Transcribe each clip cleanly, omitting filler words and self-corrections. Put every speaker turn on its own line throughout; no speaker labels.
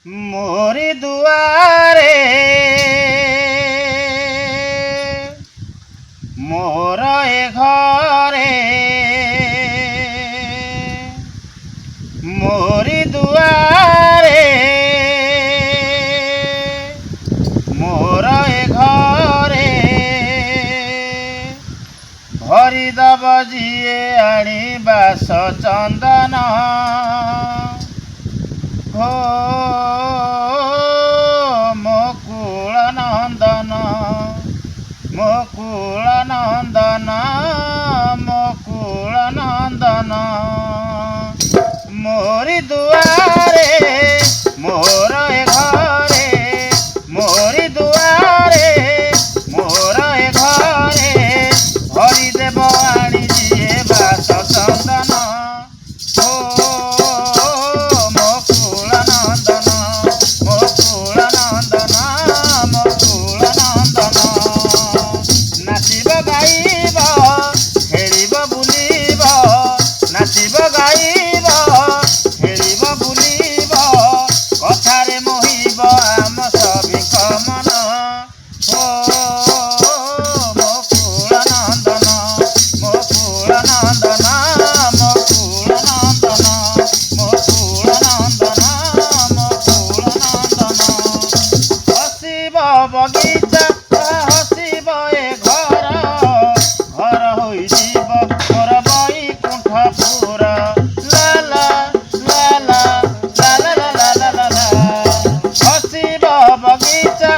मोरी दुआरे मोर ए घरे मोरी दुआरे मोर ए घरे भरिदब जिए आଣିबास चंदन हो मुकुल नंदन मुकुल नंदन मुकुल नंदन मोरी दुआरे मोर ए घरे मोरी दुआरे मोर ए घरे भरिदेव आणी जिए बास चंदन नाचिब गाइब खेलिब बुलिब कथारे मोहिब आम सभिक मन हो मुकुल नंदन मुकुल नंदन मुकुल नंदन मुकुल नंदन मुकुल नंदन हसिब बगीचा हसिब ए घर घर होइजिब मोर बैकुंठपुर हसिब बगीचा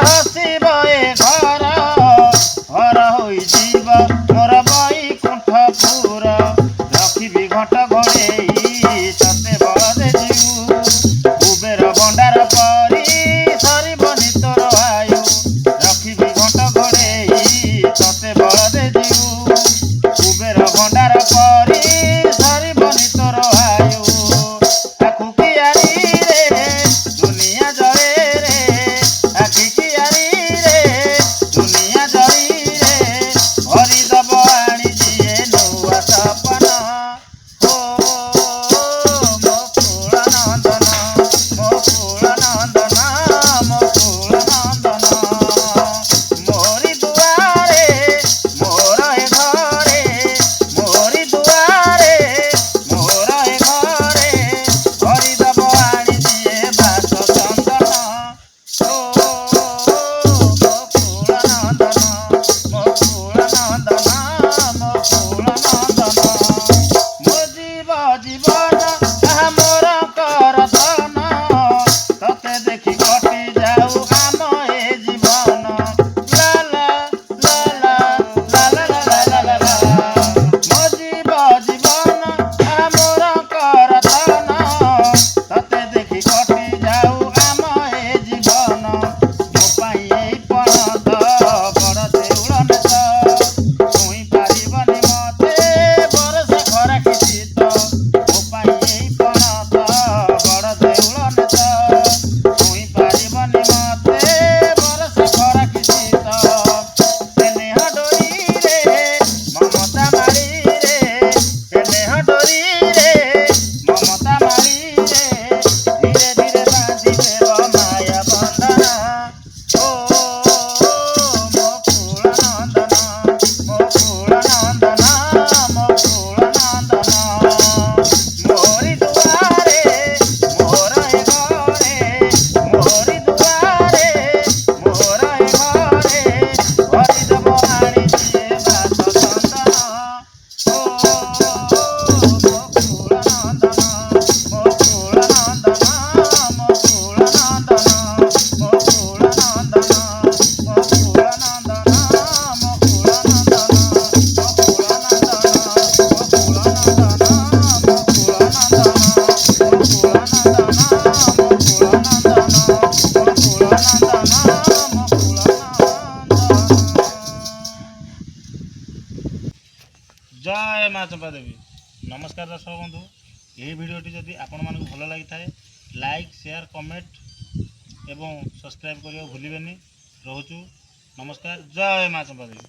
हसिब ए घर घर होइजिब मोर बैकुंठपुर रखिबि घट घोड़ेई तते बलदे जीउ कुबेर भंडार परी सरिबनि तोर आयु रखिबि घट घोड़ेई तते बलदे जीउ कुबेर भंडार परी सरिबनि तोर आयु आखु कियारी रे दुनिया जळे रे आखि कियारी रे दुनिया जळी रे भरिदब आणी जिए नौआ सपन हो मुकुल नंदन मुकुल नंदन मुकुल नंदन मोरी दुआरे मोर ए घरे मोरी दुआरे मोर ए घरे भरिदब आणी जिए बास चंदन हो मुकुल नंदन मुकुल नंदन मुकुल नंदन मो जीव जीवन मोर करदन तते देखि कटि जाऊ आम ए जीवन लाला लाला लाला लाला मो जीव जीवन मोर करदन तते देखि कटि जाऊ आम ए जीवन मो पाई एई पणत बड़ देउळ नेत छुई पारिबनि मते बरसे खराखि शीत मो पाई एई पणत बड़ देउळ नेत छुई पारिबनि मते बरसे खराखि शीत स्नेह डोरी रे ममता मारी रे स्नेह डोरी रे ममता मारी रे धीरे धीरे बांधि देव माया बंधन हो मुकुल नंदन मुकुल नंदन मुकुल नंदन मोरी दुआरे मोर ए घरे मोरी दुआरे मोर ए घरे भरिदब आणी जिए बास चंदन हो मुकुल नंदन मुकुल नंदन मुकुल नंदन मुकुल नंदन मुकुल नंदन मुकुल नंदन मुकुल जय माँ चंपा देवी। नमस्कार दर्शक बंधु, यही भिडियोटी जदि आपण मानक भल लगी थाए लाइक शेयर कमेंट एवं सब्सक्राइब करने भूलिबेनी। रोचु नमस्कार। जय माँ चंपा देवी।